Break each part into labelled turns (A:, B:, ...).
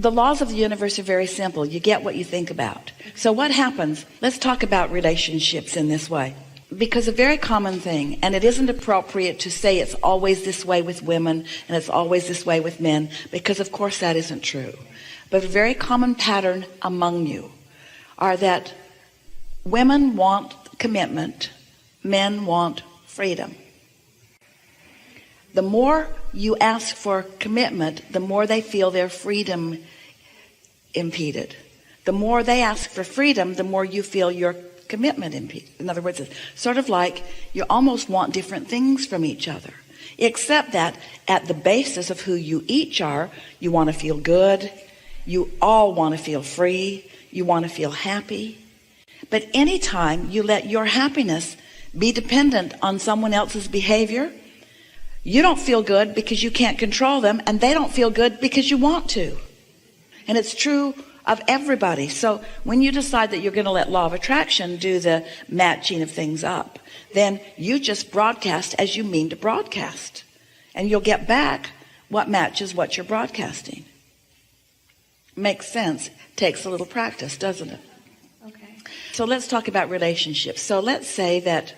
A: The laws of the universe are very simple. You get what you think about. So what happens? Let's talk about relationships in this way. Because a very common thing, and it isn't appropriate to say it's always this way with women and it's always this way with men, because of course that isn't true. But a very common pattern among you are that women want commitment, men want freedom. The more you ask for commitment, the more they feel their freedom impeded. The more they ask for freedom, the more you feel your commitment impeded. In other words, it's sort of like you almost want different things from each other, except that at the basis of who you each are, you want to feel good, you all want to feel free, you want to feel happy. But anytime you let your happiness be dependent on someone else's behavior, you don't feel good because you can't control them, and they don't feel good because you want to. And it's true of everybody. So when you decide that you're going to let law of attraction do the matching of things up, then you just broadcast as you mean to broadcast, and you'll get back what matches what you're broadcasting. Makes sense. Takes a little practice, doesn't it?
B: Okay.
A: So let's talk about relationships. So let's say that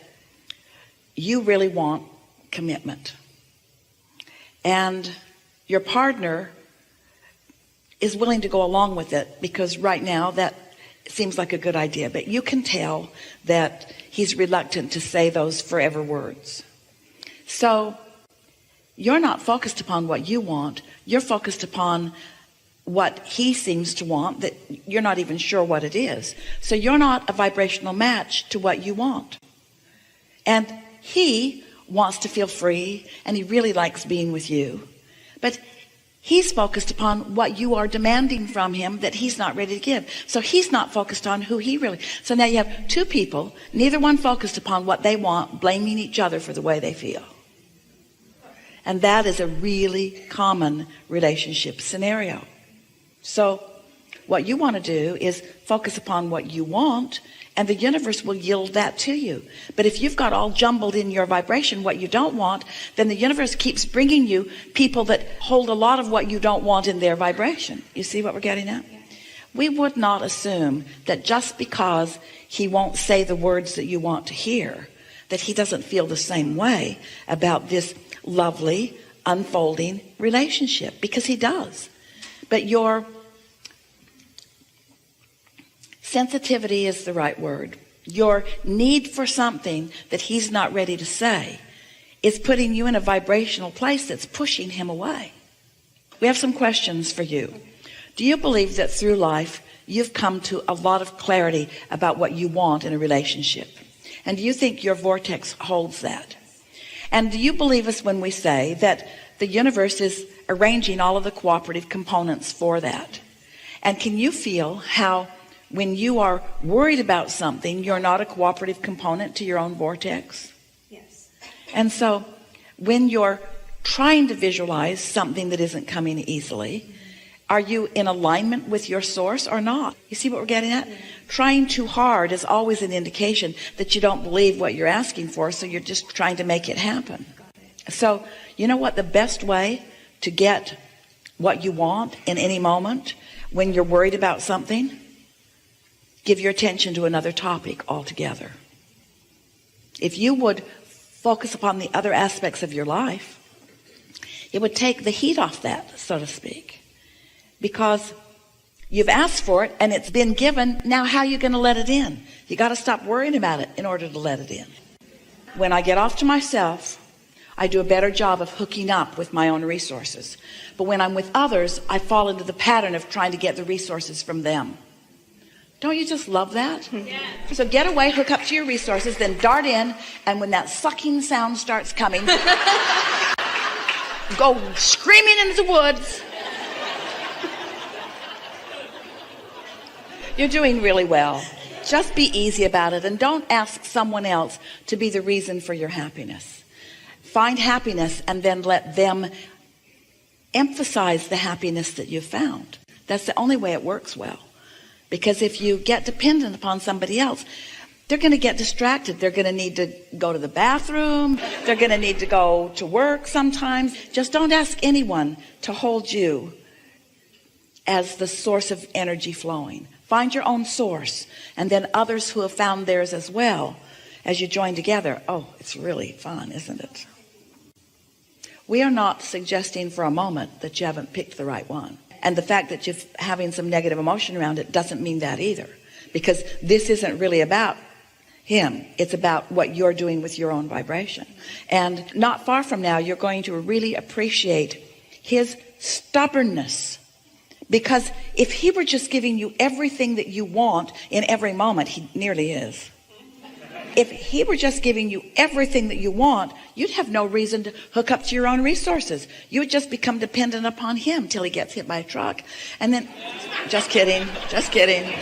A: you really want commitment, and your partner is willing to go along with it because right now that seems like a good idea, but you can tell that he's reluctant to say those forever words. So you're not focused upon what you want, you're focused upon what he seems to want that you're not even sure what it is. So you're not a vibrational match to what you want. And he wants to feel free, and he really likes being with you, but he's focused upon what you are demanding from him that he's not ready to give. So he's not focused on who he really. So now you have two people, neither one focused upon what they want, blaming each other for the way they feel. And that is a really common relationship scenario. So what you want to do is focus upon what you want, and the universe will yield that to you. But if you've got all jumbled in your vibration what you don't want, then the universe keeps bringing you people that hold a lot of what you don't want in their vibration. You see what we're getting at? We would not assume that just because he won't say the words that you want to hear, that he doesn't feel the same way about this lovely unfolding relationship, because he does. But your sensitivity is the right word. Your need for something that he's not ready to say is putting you in a vibrational place that's pushing him away. We have some questions for you. Do you believe that through life you've come to a lot of clarity about what you want in a relationship? And do you think your vortex holds that? And do you believe us when we say that the universe is arranging all of the cooperative components for that? And can you feel how when you are worried about something, you're not a cooperative component to your own vortex?
B: Yes.
A: And so when you're trying to visualize something that isn't coming easily, are you in alignment with your source or not? You see what we're getting at? Trying too hard is always an indication that you don't believe what you're asking for, so you're just trying to make it happen. So you know what the best way to get what you want in any moment when you're worried about something? Give your attention to another topic altogether. If you would focus upon the other aspects of your life, it would take the heat off that, so to speak. Because you've asked for it and it's been given. Now how are you going to let it in? You got to stop worrying about it in order to let it in. When I get off to myself, I do a better job of hooking up with my own resources. But when I'm with others, I fall into the pattern of trying to get the resources from them. Don't you just love that? Yeah. So get away, hook up to your resources, then dart in, and when that sucking sound starts coming, go screaming into the woods. You're doing really well. Just be easy about it, and don't ask someone else to be the reason for your happiness. Find happiness and then let them emphasize the happiness that you've found. That's the only way it works well. Because if you get dependent upon somebody else, they're going to get distracted. They're going to need to go to the bathroom. They're going to need to go to work sometimes. Just don't ask anyone to hold you as the source of energy flowing. Find your own source, and then others who have found theirs as well. As you join together, oh, it's really fun, isn't it? We are not suggesting for a moment that you haven't picked the right one. And the fact that you're having some negative emotion around it doesn't mean that either. Because this isn't really about him. It's about what you're doing with your own vibration. And not far from now, you're going to really appreciate his stubbornness. Because if he were just giving you everything that you want in every moment, he nearly is. If he were just giving you everything that you want, you'd have no reason to hook up to your own resources. You would just become dependent upon him till he gets hit by a truck. And then, just kidding, just kidding.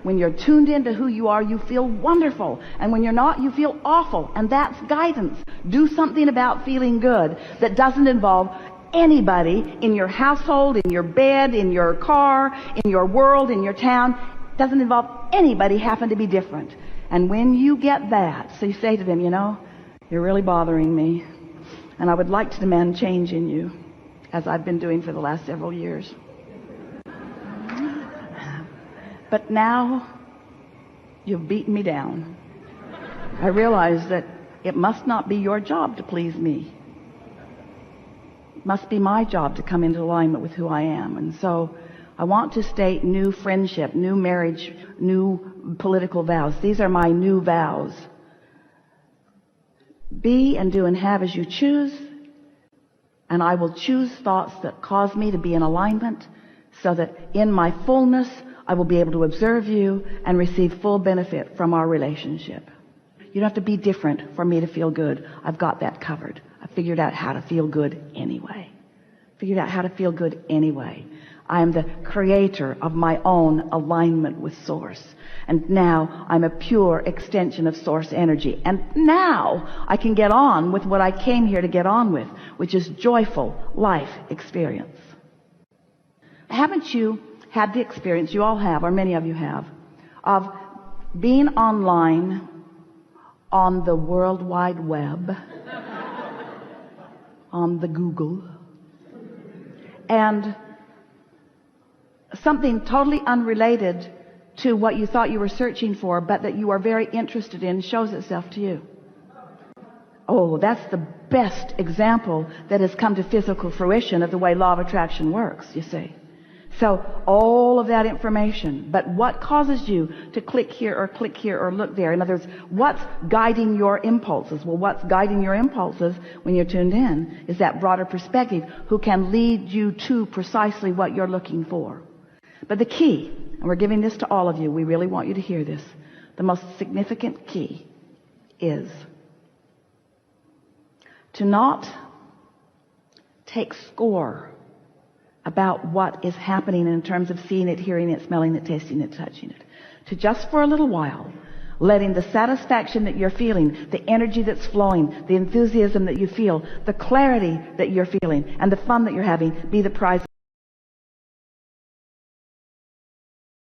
A: When you're tuned into who you are, you feel wonderful. And when you're not, you feel awful. And that's guidance. Do something about feeling good that doesn't involve anybody in your household, in your bed, in your car, in your world, in your town. Doesn't involve anybody having to be different. And when you get that, so you say to them, you know, you're really bothering me, and I would like to demand change in you, as I've been doing for the last several years. But now you've beaten me down. I realize that it must not be your job to please me. It must be my job to come into alignment with who I am. And so I want to state new friendship, new marriage, new political vows. These are my new vows. Be and do and have as you choose, and I will choose thoughts that cause me to be in alignment, so that in my fullness I will be able to observe you and receive full benefit from our relationship. You don't have to be different for me to feel good. I've got that covered. I figured out how to feel good anyway. I am the creator of my own alignment with Source. And now I'm a pure extension of Source energy. And now I can get on with what I came here to get on with, which is joyful life experience. Haven't you had the experience, you all have, or many of you have, of being online on the World Wide Web, on the Google, and something totally unrelated to what you thought you were searching for, but that you are very interested in, shows itself to you? Oh, that's the best example that has come to physical fruition of the way law of attraction works, you see. So all of that information, but what causes you to click here or look there? In other words, what's guiding your impulses? Well, what's guiding your impulses when you're tuned in is that broader perspective who can lead you to precisely what you're looking for. But the key, and we're giving this to all of you, we really want you to hear this, the most significant key is to not take score about what is happening in terms of seeing it, hearing it, smelling it, tasting it, touching it. To just for a little while, letting the satisfaction that you're feeling, the energy that's flowing, the enthusiasm that you feel, the clarity that you're feeling, and the fun that you're having be the prize